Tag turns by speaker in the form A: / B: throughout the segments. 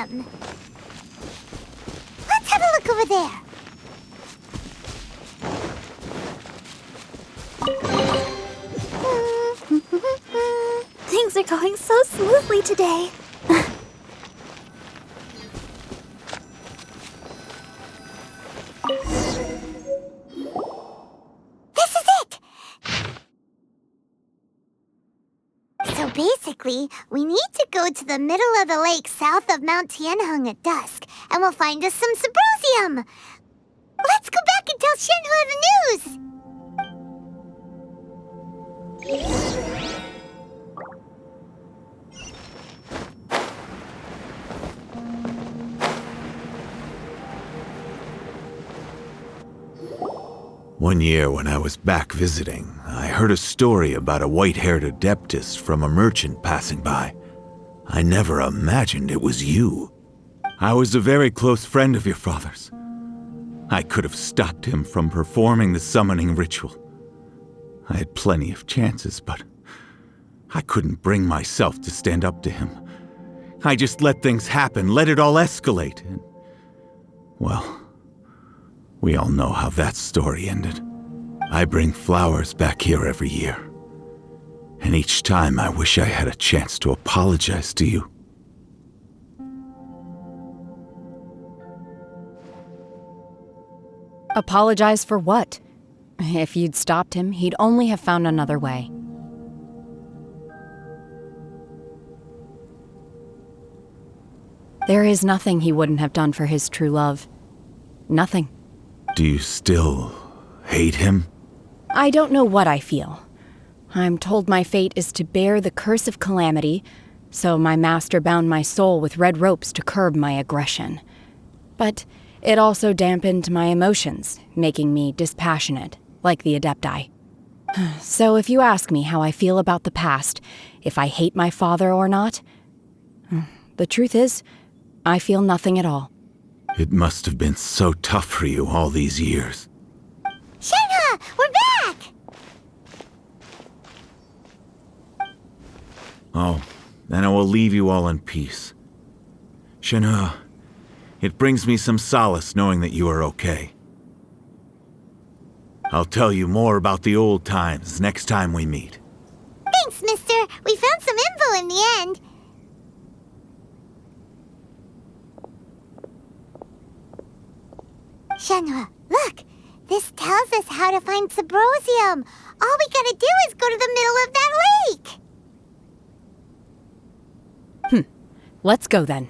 A: symposium. Let's have a look over there. Things are going so smoothly today. This is it! So basically, we need to go to the middle of the lake south of Mount Tianheng at dusk, and we'll find us some symposium. Let's go back and tell Shenhua the news!
B: One year when I was back visiting, I heard a story about a white-haired adeptus from a merchant passing by. I never imagined it was you. I was a very close friend of your father's. I could have stopped him from performing the summoning ritual. I had plenty of chances, but I couldn't bring myself to stand up to him. I just let things happen, let it all escalate, and, well, we all know how that story ended. I bring flowers back here every year, and each time I wish I had a chance to apologize to you.
C: Apologize for what? If you'd stopped him, he'd only have found another way. There is nothing he wouldn't have done for his true love. Nothing.
B: Do you still hate him?
C: I don't know what I feel. I'm told my fate is to bear the curse of calamity, so my master bound my soul with red ropes to curb my aggression. But it also dampened my emotions, making me dispassionate, like the Adepti. So if you ask me how I feel about the past, if I hate my father or not, the truth is, I feel nothing at all.
B: It must have been so tough for you all these years.
A: Shenhua, we're back!
B: Oh, then I will leave you all in peace. Shenhua, it brings me some solace knowing that you are okay. I'll tell you more about the old times next time we meet.
A: Thanks, mister. We found some info in the end. Shenhua, look! This tells us how to find Symposium. All we gotta do is go to the middle of that lake!
C: Let's go then.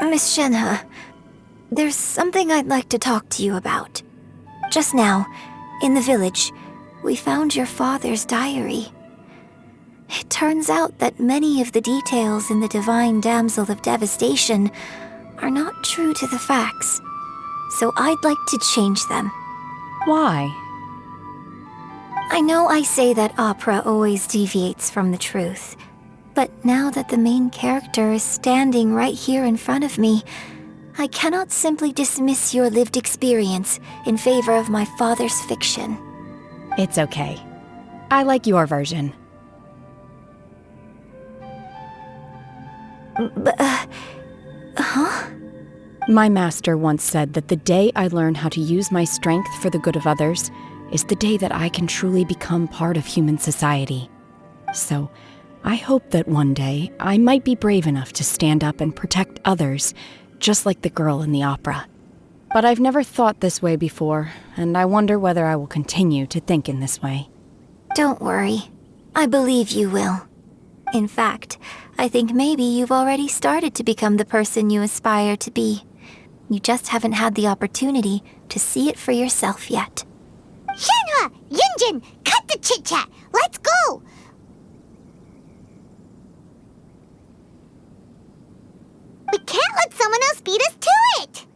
D: Miss Shenhua, there's something I'd like to talk to you about. Just now, in the village, we found your father's diary. It turns out that many of the details in the Divine Damsel of Devastation are not true to the facts, so I'd like to change them.
C: Why?
D: I know I say that opera always deviates from the truth, but now that the main character is standing right here in front of me, I cannot simply dismiss your lived experience in favor of my father's fiction.
C: It's okay. I like your version.
D: Huh?
C: My master once said that the day I learn how to use my strength for the good of others is the day that I can truly become part of human society. So, I hope that one day I might be brave enough to stand up and protect others, just like the girl in the opera. But I've never thought this way before, and I wonder whether I will continue to think in this way.
D: Don't worry. I believe you will. In fact, I think maybe you've already started to become the person you aspire to be. You just haven't had the opportunity to see it for yourself yet.
A: Shenhua! Yunjin! Cut the chit-chat! Let's go! We can't let someone else beat us to it!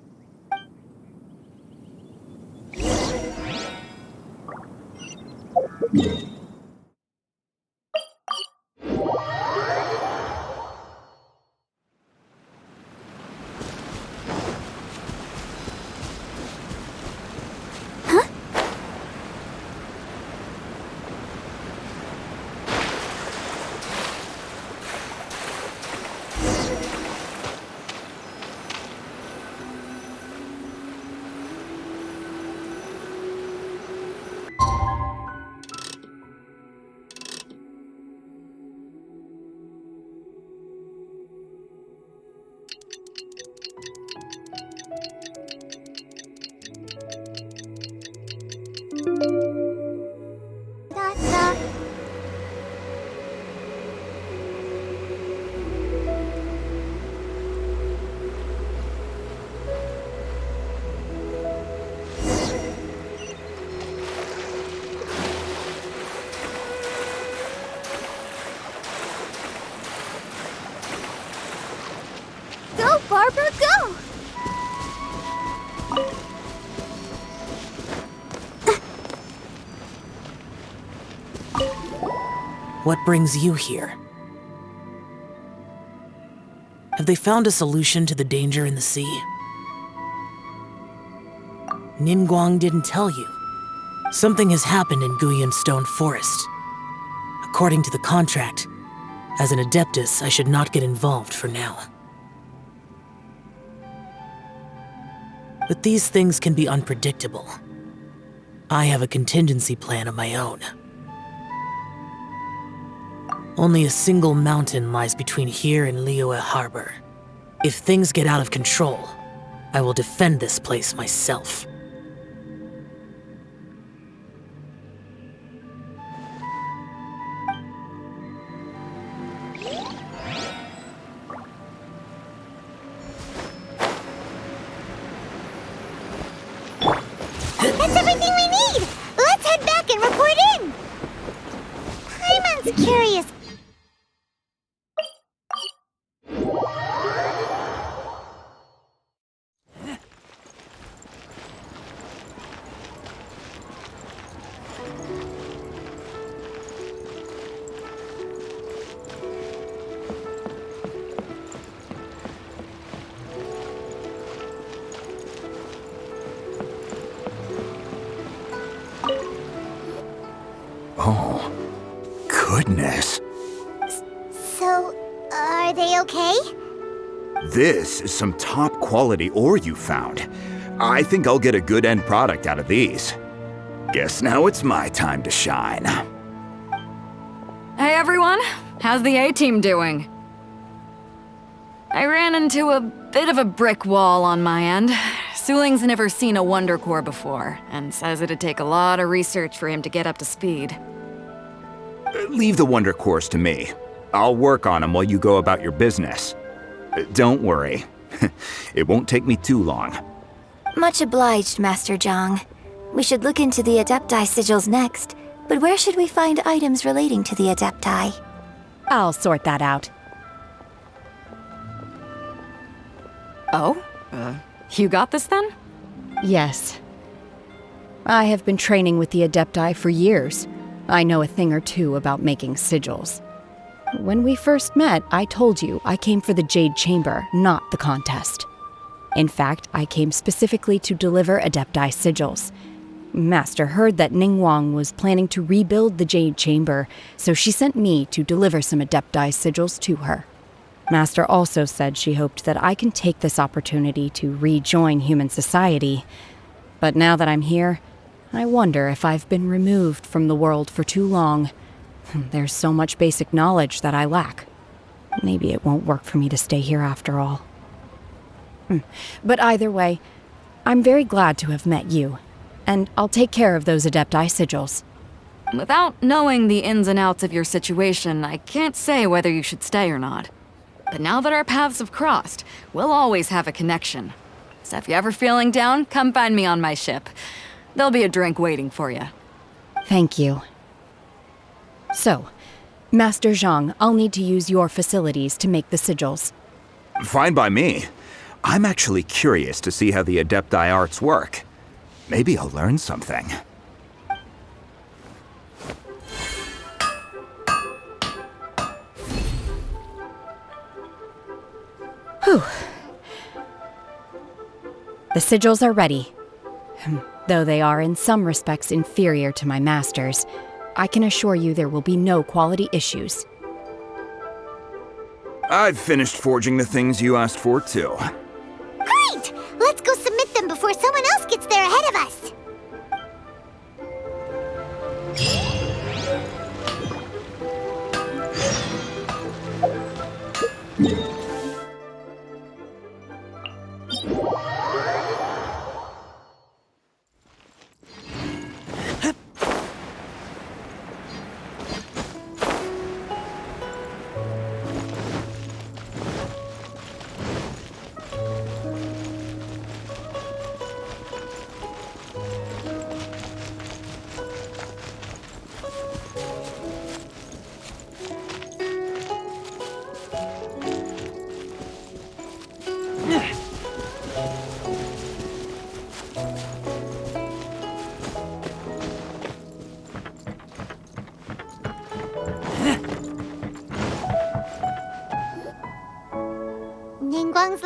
E: What brings you here? Have they found a solution to the danger in the sea? Ningguang didn't tell you. Something has happened in Guyan Stone Forest. According to the contract, as an Adeptus, I should not get involved for now. But these things can be unpredictable. I have a contingency plan of my own. Only a single mountain lies between here and Liyue Harbor. If things get out of control, I will defend this place myself.
A: That's everything we need! Let's head back and report in! Paimon's curious.
B: Oh, goodness.
A: So, are they okay?
F: This is some top quality ore you found. I think I'll get a good end product out of these. Guess now it's my time to shine.
G: Hey everyone, how's the A-team doing? I ran into a bit of a brick wall on my end. Suling's never seen a Wonder Core before, and says it'd take a lot of research for him to get up to speed.
F: Leave the Wonder Cores to me. I'll work on them while you go about your business. Don't worry. It won't take me too long.
D: Much obliged, Master Zhang. We should look into the Adepti sigils next, but where should we find items relating to the Adepti?
C: I'll sort that out.
G: Oh? You got this then?
C: Yes. I have been training with the Adepti for years. I know a thing or two about making sigils. When we first met, I told you I came for the Jade Chamber, not the contest. In fact, I came specifically to deliver Adepti sigils. Master heard that Ningguang was planning to rebuild the Jade Chamber, so she sent me to deliver some Adepti sigils to her. Master also said she hoped that I can take this opportunity to rejoin human society. But now that I'm here, I wonder if I've been removed from the world for too long. There's so much basic knowledge that I lack. Maybe it won't work for me to stay here after all. But either way, I'm very glad to have met you, and I'll take care of those Adepti sigils.
G: Without knowing the ins and outs of your situation, I can't say whether you should stay or not. But now that our paths have crossed, we'll always have a connection. So if you're ever feeling down, come find me on my ship. There'll be a drink waiting for you.
C: Thank you. So, Master Zhang, I'll need to use your facilities to make the sigils.
F: Fine by me. I'm actually curious to see how the Adepti arts work. Maybe I'll learn something.
C: Whew. The sigils are ready. Though they are in some respects inferior to my master's, I can assure you there will be no quality issues.
F: I've finished forging the things you asked for, too.
A: Great! Let's go submit them before someone else gets there ahead of us.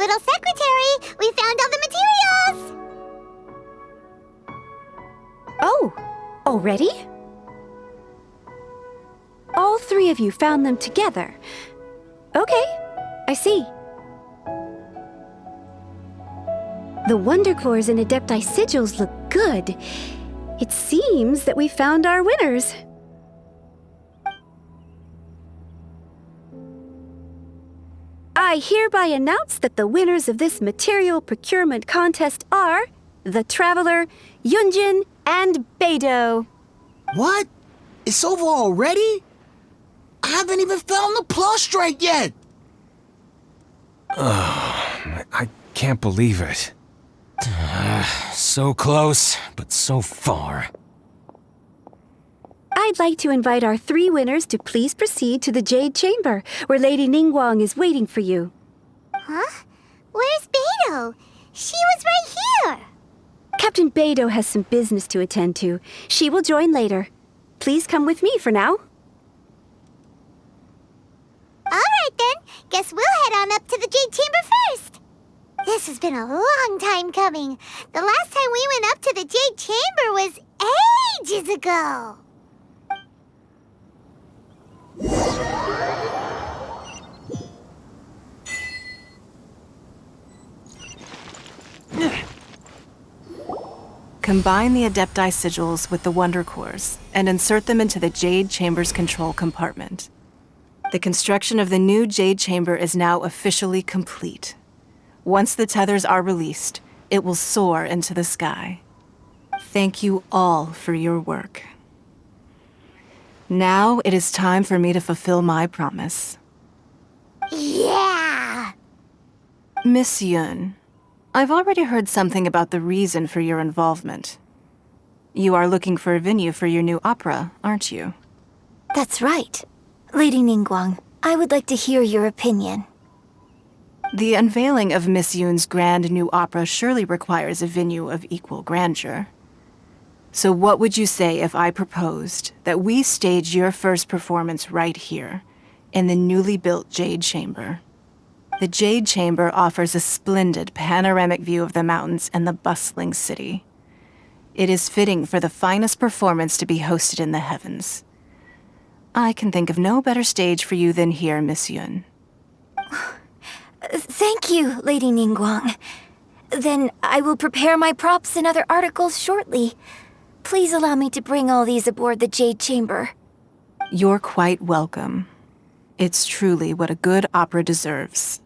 A: little secretary, we found all the materials!
H: Oh, already? All three of you found them together. Okay, I see. The Wonder Cores and Adepti sigils look good. It seems that we found our winners. I hereby announce that the winners of this material procurement contest are the Traveler, Yunjin, and Beidou.
I: What? It's over already? I haven't even found the prostrate yet!
J: I can't believe it. So close, but so far.
H: I'd like to invite our three winners to please proceed to the Jade Chamber, where Lady Ningguang is waiting for you.
A: Huh? Where's Beidou? She was right here!
H: Captain Beidou has some business to attend to. She will join later. Please come with me for now.
A: Alright then, guess we'll head on up to the Jade Chamber first. This has been a long time coming. The last time we went up to the Jade Chamber was ages ago.
K: Combine the Adepti sigils with the Wonder Cores and insert them into the Jade Chamber's control compartment. The construction of the new Jade Chamber is now officially complete. Once the tethers are released, it will soar into the sky. Thank you all for your work. Now it is time for me to fulfill my promise.
A: Yeah!
K: Miss Yun, I've already heard something about the reason for your involvement. You are looking for a venue for your new opera, aren't you?
D: That's right. Lady Ningguang, I would like to hear your opinion.
K: The unveiling of Miss Yun's grand new opera surely requires a venue of equal grandeur. So what would you say if I proposed that we stage your first performance right here, in the newly built Jade Chamber? The Jade Chamber offers a splendid panoramic view of the mountains and the bustling city. It is fitting for the finest performance to be hosted in the heavens. I can think of no better stage for you than here, Miss Yun.
D: Thank you, Lady Ningguang. Then I will prepare my props and other articles shortly. Please allow me to bring all these aboard the Jade Chamber.
K: You're quite welcome. It's truly what a good opera deserves.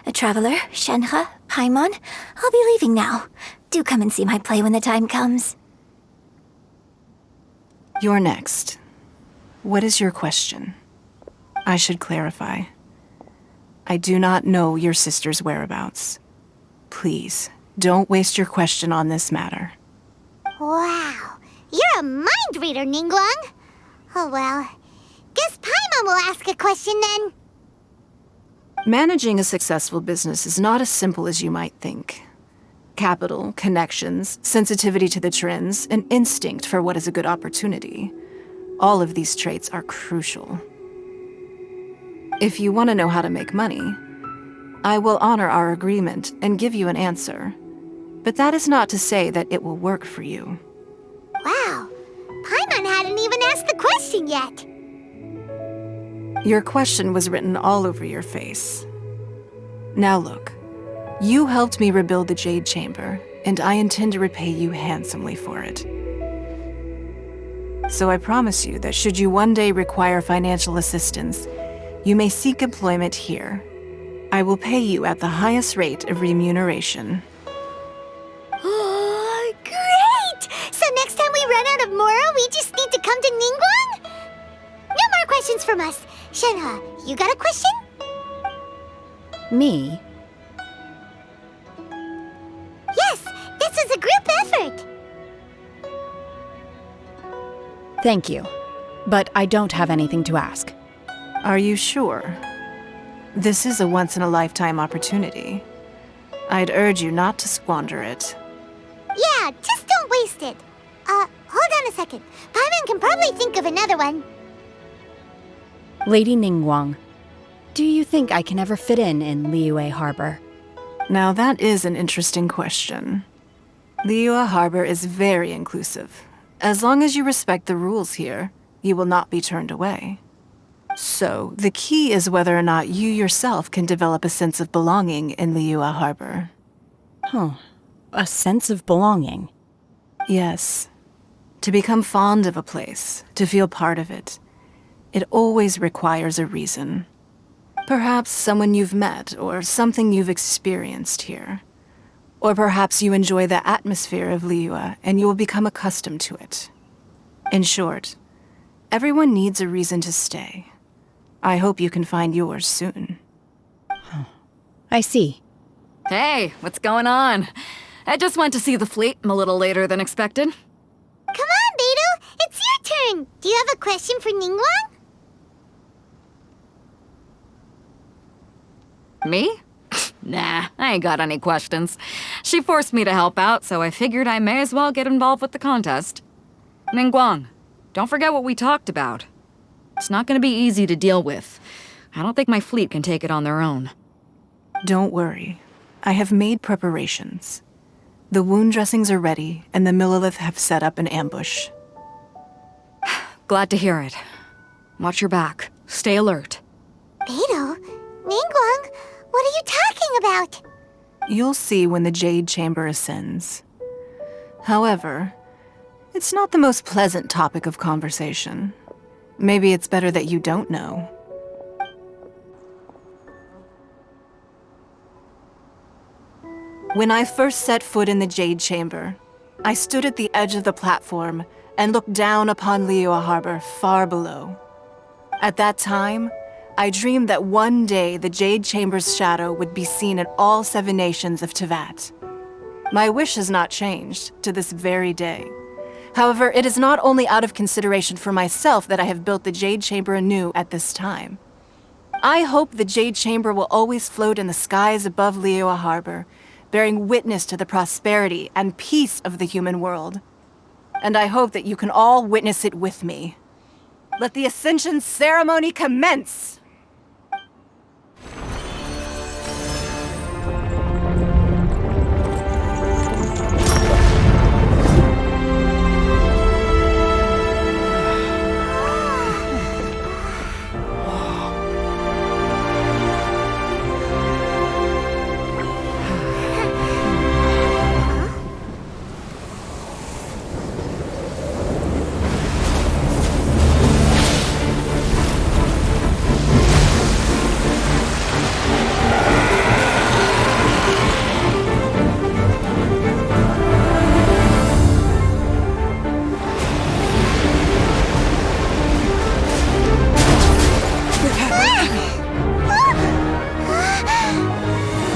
D: A traveler, Shenhe, Paimon, I'll be leaving now. Do come and see my play when the time comes.
K: You're next. What is your question? I should clarify. I do not know your sister's whereabouts. Please, don't waste your question on this matter.
A: Wow, you're a mind reader, Ningguang. Oh well, guess Paimon will ask a question then.
K: Managing a successful business is not as simple as you might think. Capital, connections, sensitivity to the trends, and instinct for what is a good opportunity. All of these traits are crucial. If you want to know how to make money, I will honor our agreement and give you an answer. But that is not to say that it will work for you.
A: Wow, Paimon hadn't even asked the question yet.
K: Your question was written all over your face. Now look, you helped me rebuild the Jade Chamber, and I intend to repay you handsomely for it. So I promise you that should you one day require financial assistance, you may seek employment here. I will pay you at the highest rate of remuneration.
A: Oh, great! So next time we run out of Moro, we just need to come to Ningguang? No more questions from us. Shenhe, you got a question?
C: Me?
A: Yes, this is a group effort.
C: Thank you. But I don't have anything to ask.
K: Are you sure? This is a once-in-a-lifetime opportunity. I'd urge you not to squander it.
A: Yeah, just don't waste it. Hold on a second. Paimon can probably think of another one.
C: Lady Ningguang, do you think I can ever fit in Liyue Harbor?
K: Now that is an interesting question. Liyue Harbor is very inclusive. As long as you respect the rules here, you will not be turned away. So, the key is whether or not you yourself can develop a sense of belonging in Liyue Harbor.
C: Huh. A sense of belonging.
K: Yes. To become fond of a place, to feel part of it, it always requires a reason. Perhaps someone you've met, or something you've experienced here. Or perhaps you enjoy the atmosphere of Liyue and you will become accustomed to it. In short, everyone needs a reason to stay. I hope you can find yours soon.
C: I see.
G: Hey, what's going on? I just went to see the fleet a little later than expected.
A: Come on, Beidou! It's your turn! Do you have a question for Ningguang?
G: Me? Nah, I ain't got any questions. She forced me to help out, so I figured I may as well get involved with the contest. Ningguang, don't forget what we talked about. It's not gonna be easy to deal with. I don't think my fleet can take it on their own.
K: Don't worry. I have made preparations. The wound dressings are ready, and the Millelith have set up an ambush.
G: Glad to hear it. Watch your back. Stay alert.
A: Beidou? Ningguang? What are you talking about?
K: You'll see when the Jade Chamber ascends. However, it's not the most pleasant topic of conversation. Maybe it's better that you don't know. When I first set foot in the Jade Chamber, I stood at the edge of the platform and looked down upon Liyue Harbor far below. At that time, I dreamed that one day the Jade Chamber's shadow would be seen in all 7 nations of Teyvat. My wish has not changed to this very day. However, it is not only out of consideration for myself that I have built the Jade Chamber anew at this time. I hope the Jade Chamber will always float in the skies above Liyue Harbor, bearing witness to the prosperity and peace of the human world. And I hope that you can all witness it with me. Let the Ascension ceremony commence!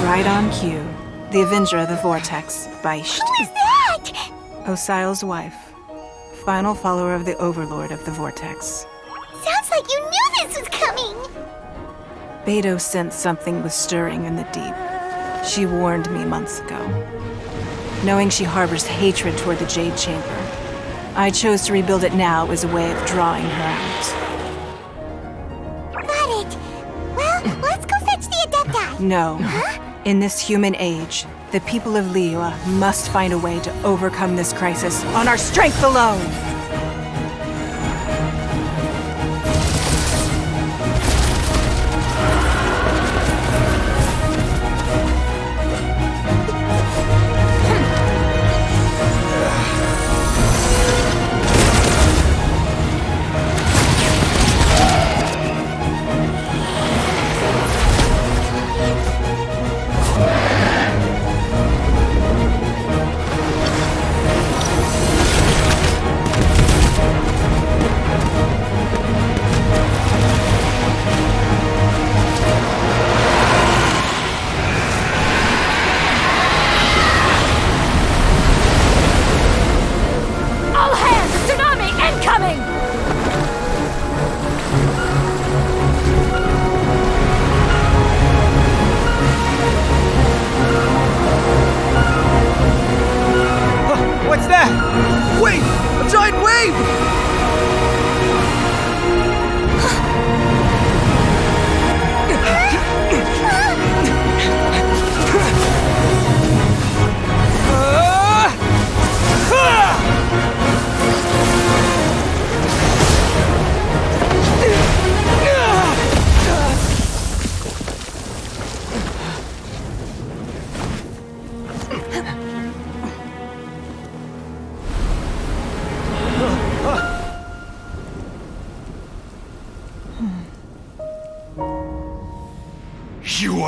K: Right on cue. The Avenger of the Vortex, Beisht.
A: Who is that?
K: Osial's wife. Final follower of the Overlord of the Vortex.
A: Sounds like you knew this was coming!
K: Beidou sensed something was stirring in the deep. She warned me months ago. Knowing she harbors hatred toward the Jade Chamber, I chose to rebuild it now as a way of drawing her out.
A: Got it. Well, let's go fetch the Adepti.
K: No.
A: Huh?
K: In this human age, the people of Liyue must find a way to overcome this crisis on our strength alone!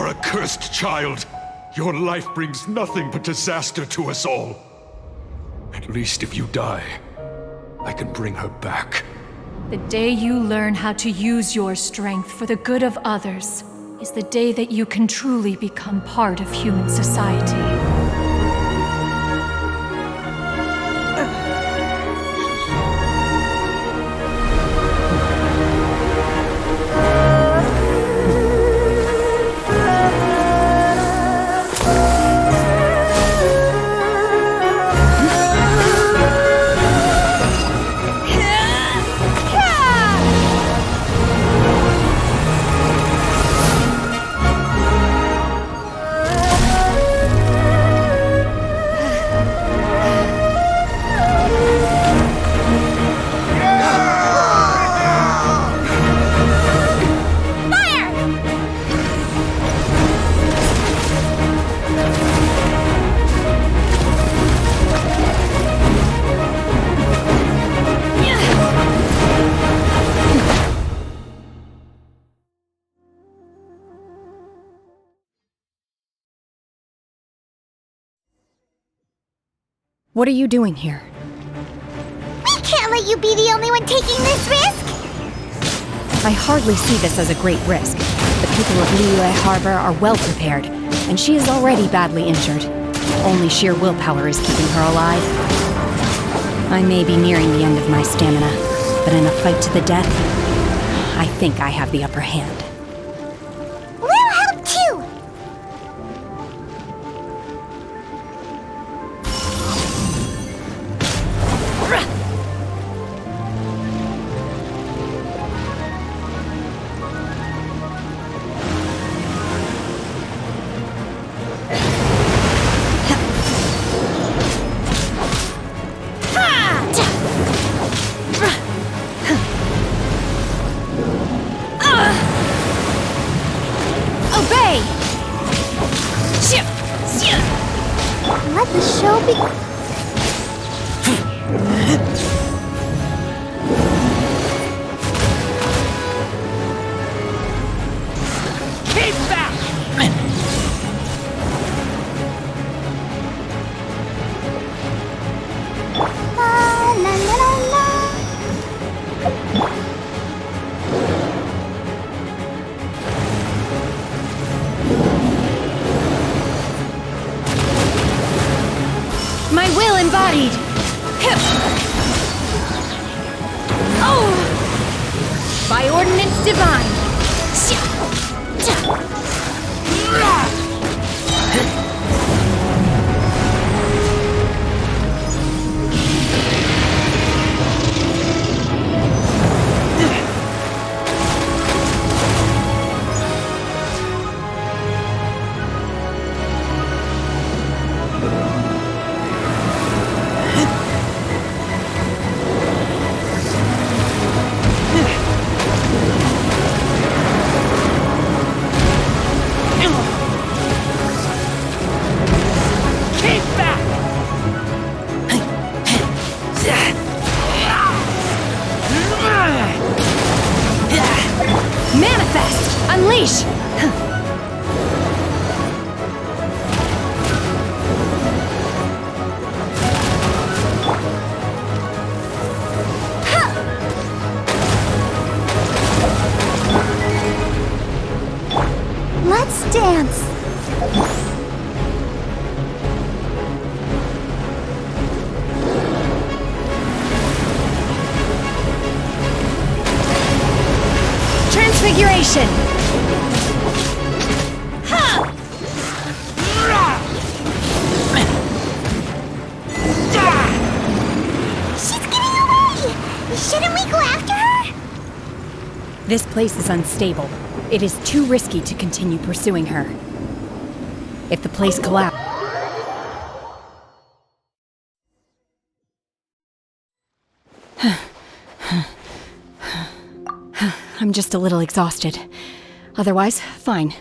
L: are a cursed child. Your life brings nothing but disaster to us all. At least if you die, I can bring her back.
M: The day you learn how to use your strength for the good of others is the day that you can truly become part of human society.
C: What are you doing here?
A: We can't let you be the only one taking this risk!
C: I hardly see this as a great risk. The people of Liyue Harbor are well prepared, and she is already badly injured. Only sheer willpower is keeping her alive. I may be nearing the end of my stamina, but in a fight to the death, I think I have the upper hand.
A: We'll help too! Let the show begin.
E: Keep back!
A: La la la la la.
C: My will embodied! Oh! By ordinance divine! Manifest! Unleash!
A: Let's dance.
C: Transfiguration!
A: She's getting away! Shouldn't we go after her?
C: This place is unstable. It is too risky to continue pursuing her. If the place collapses... I'm just a little exhausted. Otherwise, fine.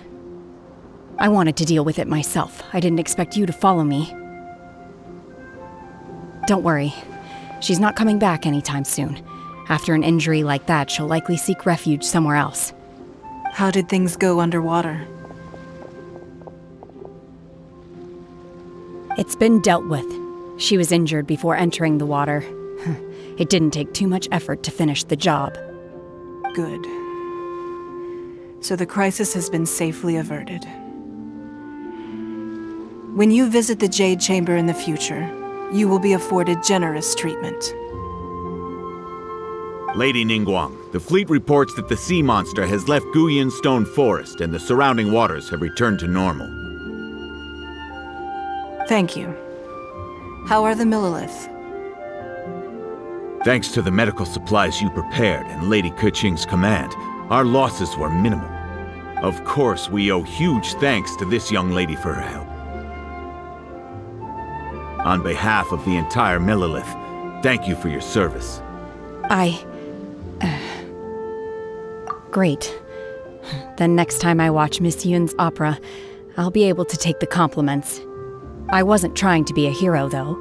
C: I wanted to deal with it myself. I didn't expect you to follow me. Don't worry. She's not coming back anytime soon. After an injury like that, she'll likely seek refuge somewhere else.
K: How did things go underwater?
C: It's been dealt with. She was injured before entering the water. It didn't take too much effort to finish the job.
K: Good. So the crisis has been safely averted. When you visit the Jade Chamber in the future, you will be afforded generous treatment.
B: Lady Ningguang, the fleet reports that the sea monster has left Guyan Stone Forest and the surrounding waters have returned to normal.
K: Thank you. How are the Millilith?
B: Thanks to the medical supplies you prepared and Lady Keqing's command, our losses were minimal. Of course, we owe huge thanks to this young lady for her help. On behalf of the entire Millilith, thank you for your service.
C: Great. Then next time I watch Miss Yun's opera, I'll be able to take the compliments. I wasn't trying to be a hero, though.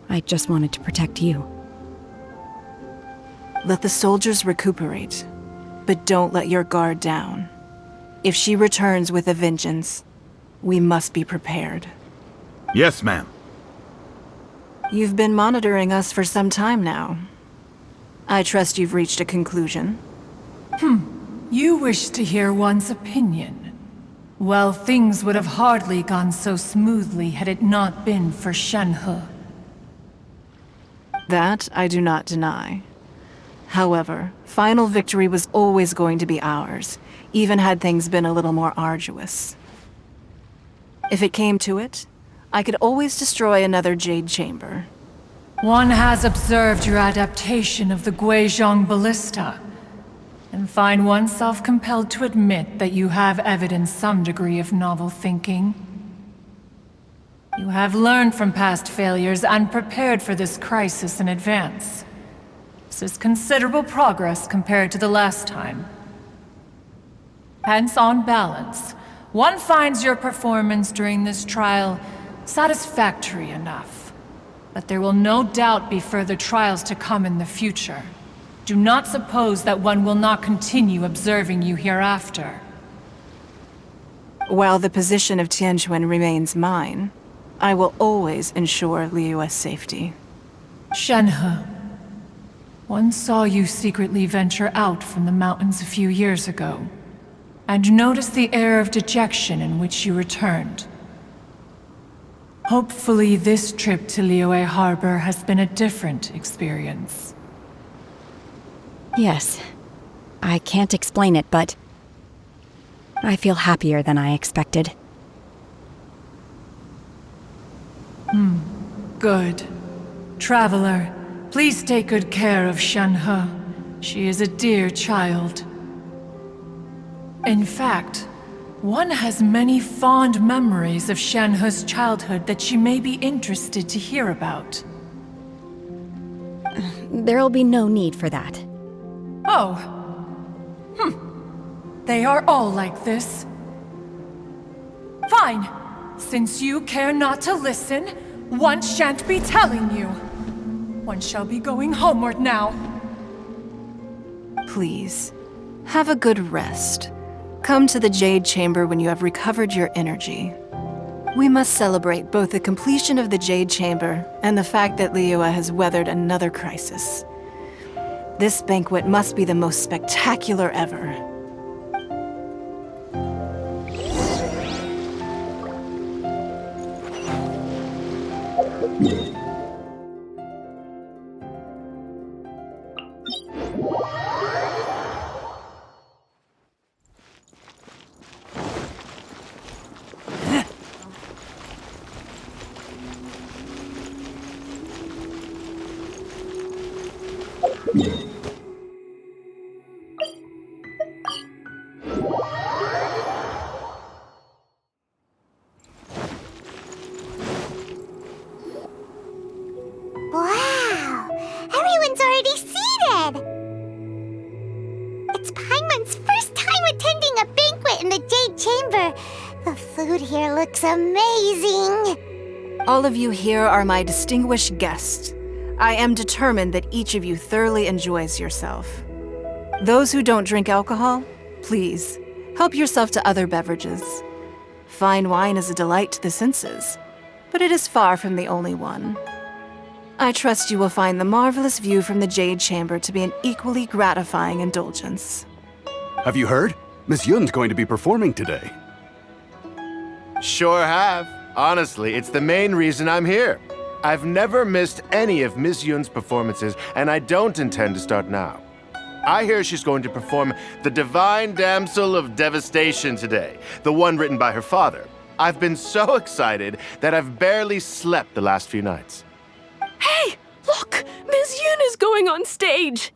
C: I just wanted to protect you.
K: Let the soldiers recuperate, but don't let your guard down. If she returns with a vengeance, we must be prepared.
B: Yes, ma'am.
K: You've been monitoring us for some time now. I trust you've reached a conclusion.
M: You wish to hear one's opinion. Well, things would have hardly gone so smoothly had it not been for Shenhe.
K: That I do not deny. However, final victory was always going to be ours, even had things been a little more arduous. If it came to it, I could always destroy another Jade Chamber.
M: One has observed your adaptation of the Guizhong ballista, and find oneself compelled to admit that you have evidenced some degree of novel thinking. You have learned from past failures and prepared for this crisis in advance. This is considerable progress compared to the last time. Hence, on balance, one finds your performance during this trial satisfactory enough. But there will no doubt be further trials to come in the future. Do not suppose that one will not continue observing you hereafter.
K: While the position of Tianquan remains mine, I will always ensure Liyue's safety.
M: Shenhe, one saw you secretly venture out from the mountains a few years ago, and noticed the air of dejection in which you returned. Hopefully this trip to Liyue Harbor has been a different experience.
C: Yes. I can't explain it, but I feel happier than I expected.
M: Good. Traveler, please take good care of Shenhe. She is a dear child. In fact, one has many fond memories of Shenhe's childhood that she may be interested to hear about.
C: There'll be no need for that.
M: Oh. They are all like this. Fine. Since you care not to listen, one shan't be telling you. One shall be going homeward now.
K: Please, have a good rest. Come to the Jade Chamber when you have recovered your energy. We must celebrate both the completion of the Jade Chamber and the fact that Liyue has weathered another crisis. This banquet must be the most spectacular ever.
A: Wow! Everyone's already seated! It's Paimon's first time attending a banquet in the Jade Chamber. The food here looks amazing.
K: All of you here are my distinguished guests. I am determined that each of you thoroughly enjoys yourself. Those who don't drink alcohol, please, help yourself to other beverages. Fine wine is a delight to the senses. but it is far from the only one. I trust you will find the marvelous view from the Jade Chamber to be an equally gratifying indulgence.
N: Have you heard? Miss Yun's going to be performing today.
O: Sure have. Honestly, it's the main reason I'm here. I've never missed any of Miss Yun's performances, and I don't intend to start now. I hear she's going to perform The Divine Damsel of Devastation today, the one written by her father. I've been so excited that I've barely slept the last few nights.
P: Hey, look! Miss Yun is going on stage!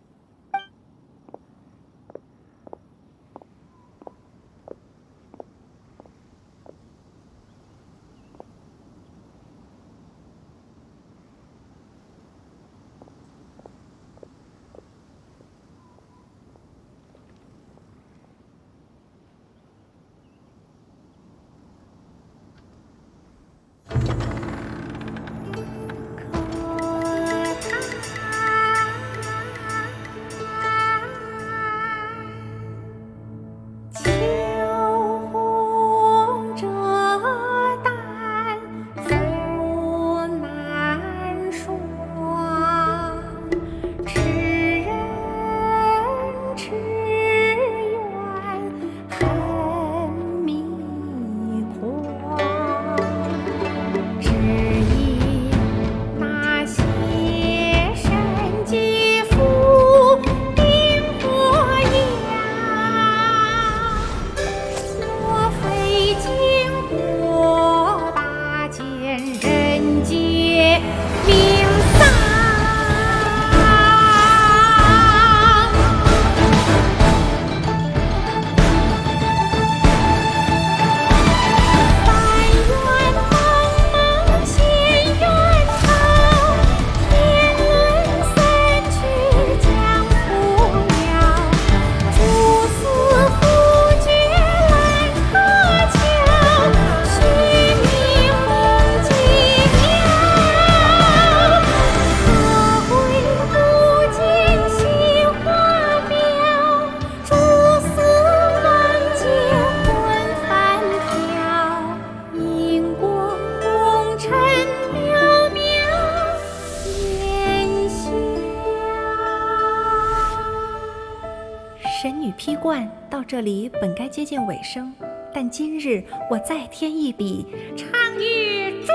Q: 批冠到这里本该接近尾声，但今日我再添一笔，唱与诸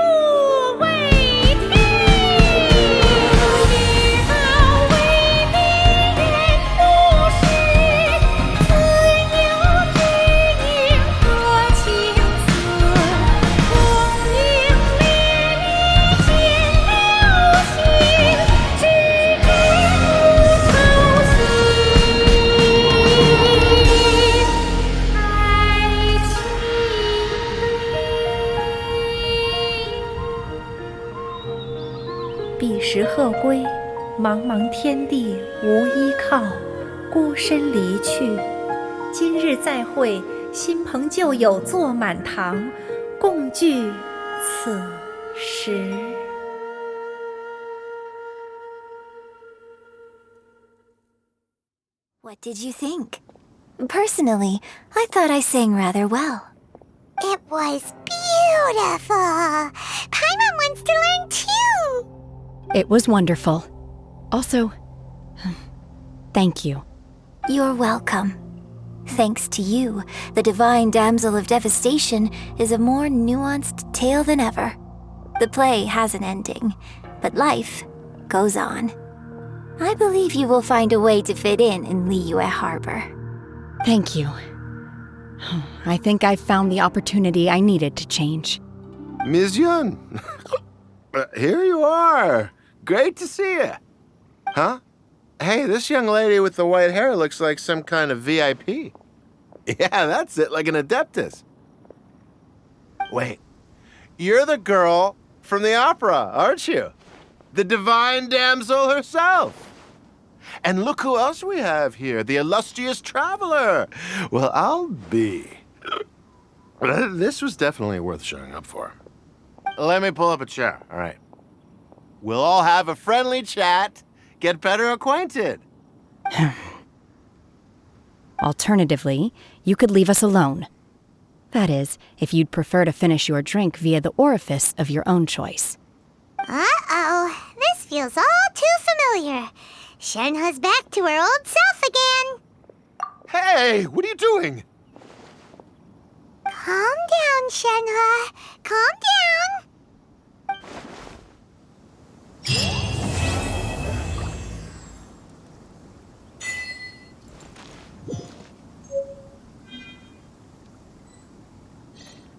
Q: 位听。知道为民人不是，自有知音和情思，功名烈烈见了心，知之不操心。彼时鹤归，茫茫天地无依靠，孤身离去。今日再会，新朋旧友坐满堂，共聚此时。
D: What did you think? Personally, I thought I sang rather well.
A: It was beautiful. Paimon wants to learn too.
C: It was wonderful. Also, thank you.
D: You're welcome. Thanks to you, the Divine Damsel of Devastation is a more nuanced tale than ever. The play has an ending, but life goes on. I believe you will find a way to fit in Liyue Harbor.
C: Thank you. I think I've found the opportunity I needed to change.
O: Ms. Yun, here you are. Great to see you. Huh? Hey, this young lady with the white hair looks like some kind of VIP. Yeah, that's it, like an adeptus. Wait, you're the girl from the opera, aren't you? The Divine Damsel herself. And look who else we have here, the illustrious traveler. Well, I'll be. This was definitely worth showing up for. Let me pull up a chair, all right. We'll all have a friendly chat, get better acquainted.
C: Alternatively, you could leave us alone. That is, if you'd prefer to finish your drink via the orifice of your own choice.
A: Uh-oh, this feels all too familiar. Shenhe's back to her old self again.
O: Hey, what are you doing?
A: Calm down, Shenhe. Calm down.